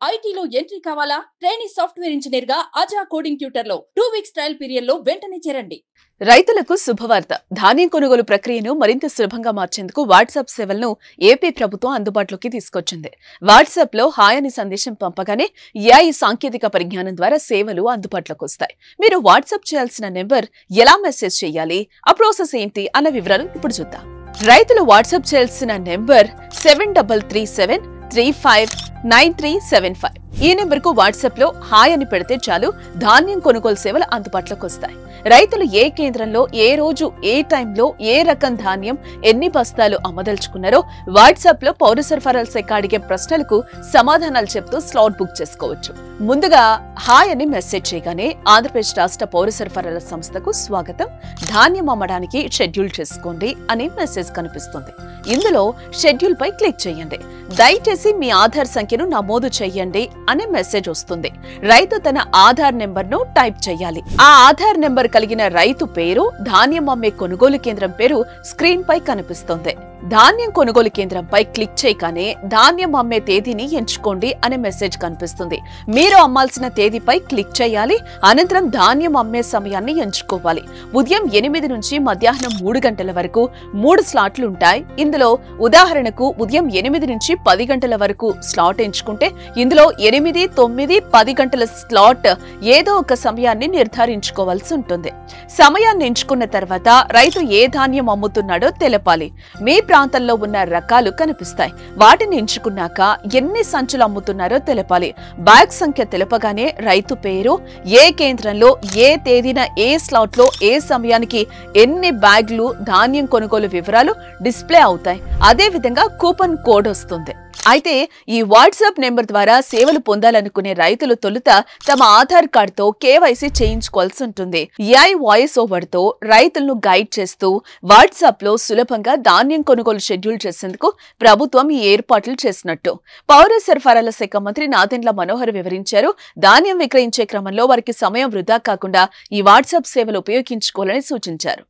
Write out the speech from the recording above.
ఐటీలో ఎంట్రీ కావాలా? Training software engineer గా అజా కోడింగ్ ట్యూటర్ లో 2 వీక్స్ ట్రయల్ పీరియడ్ లో వెంటనే చేరండి. రైతులకు శుభవార్త. ధాన్యం కొనుగోలు ప్రక్రియను మరింత సులభంగా మార్చేందుకు వాట్సాప్ సేవలను ఏపీ ప్రభుత్వం అందుబాటులోకి తీసుకొచ్చింది. వాట్సాప్ లో హాయ్ అని సందేశం పంపగానే ఏఐ సాంకేతిక పరిజ్ఞానం ద్వారా సేవలు అందుబాటులోకి వస్తాయి. మీరు వాట్సాప్ చేయాల్సిన నెంబర్, ఎలా మెసేజ్ చేయాలి, ఆ ప్రాసెస్ ఏంటి అన్న వివరాలు ఇప్పుడు చూద్దాం. రైతులు వాట్సాప్ చేయాల్సిన నెంబర్ 7337359375. ఈ నెంబర్ కు వాట్సాప్ లో హాయ్ అని పెడితే చాలు, ధాన్యం కొనుగోలు సేవలు అందుబాటులోకి వస్తాయి. రైతులు ఏ కేంద్రంలో, ఏ రోజు, ఏ టైంలో, ఏ రకం ధాన్యం, ఎన్ని బస్తాలు అమ్మదలుచుకున్నారో వాట్సాప్ లో పౌర సరఫరాల శాఖ అడిగే ప్రశ్నలకు సమాధానాలు చెప్తూ స్లాట్ బుక్ చేసుకోవచ్చు. ముందుగా హాయ్ అని మెసేజ్ చేయగానే ఆంధ్రప్రదేశ్ రాష్ట్ర పౌర సరఫరాల సంస్థకు స్వాగతం, ధాన్యం అమ్మడానికి షెడ్యూల్ చేసుకోండి అని మెసేజ్ కనిపిస్తుంది. ఇందులో షెడ్యూల్ పై క్లిక్ చేయండి. దయచేసి మీ ఆధార్ సంఖ్యను నమోదు చేయండి అనే మెసేజ్ వస్తుంది. రైతు తన ఆధార్ నెంబర్ ను టైప్ చేయాలి. ఆ ఆధార్ నెంబర్ కలిగిన రైతు పేరు, ధాన్యం అమ్మే కొనుగోలు కేంద్రం పేరు స్క్రీన్ పై కనిపిస్తుంది. ధాన్యం కొనుగోలు కేంద్రంపై క్లిక్ చేయగానే ధాన్యం అమ్మే తేదీని ఎంచుకోండి అనే మెసేజ్ కనిపిస్తుంది. మీరు అమ్మాల్సిన తేదీపై క్లిక్ చేయాలి. అనంతరం ధాన్యం అమ్మే సమయాన్ని ఎంచుకోవాలి. ఉదయం 8 నుంచి మధ్యాహ్నం 3 గంటల వరకు 3 స్లాట్లు ఉంటాయి. ఇందులో ఉదాహరణకు ఉదయం 8 నుంచి 10 గంటల వరకు స్లాట్ ఎంచుకుంటే ఇందులో 8, 9, 10 గంటల స్లాట్ ఏదో ఒక సమయాన్ని నిర్ధారించుకోవాల్సి ఉంటుంది. సమయాన్ని ఎంచుకున్న తర్వాత రైతు ఏ ధాన్యం అమ్ముతున్నాడో తెలపాలి. మీ ప్రాంతంలో ఉన్న రకాలు కనిపిస్తాయి. వాటిని ఎంచుకున్నాక ఎన్ని సంచులు అమ్ముతున్నారో తెలపాలి. బ్యాగ్ సంఖ్య తెలపగానే రైతు పేరు, ఏ కేంద్రంలో, ఏ తేదీన, ఏ స్లాట్ లో, ఏ సమయానికి ఎన్ని బ్యాగ్లు ధాన్యం కొనుగోలు వివరాలు డిస్ప్లే అవుతాయి. అదే విధంగా కూపన్ కోడ్ వస్తుంది. అయితే ఈ వాట్సాప్ నెంబర్ ద్వారా సేవలు పొందాలనుకునే రైతులు తొలుత తమ ఆధార్ కార్డుతో కేవైసీ చేయించుకోవాల్సి ఉంటుంది. ఏఐ వాయిస్ ఓవర్ తో రైతులను గైడ్ చేస్తూ వాట్సాప్ లో సులభంగా ధాన్యం కొనుగోలు షెడ్యూల్ చేసేందుకు ప్రభుత్వం ఈ ఏర్పాట్లు చేసినట్టు పౌర సరఫరాల శాఖ మంత్రి నాదెండ్ల మనోహర్ వివరించారు. ధాన్యం విక్రయించే క్రమంలో వారికి సమయం వృధా కాకుండా ఈ వాట్సాప్ సేవలు ఉపయోగించుకోవాలని సూచించారు.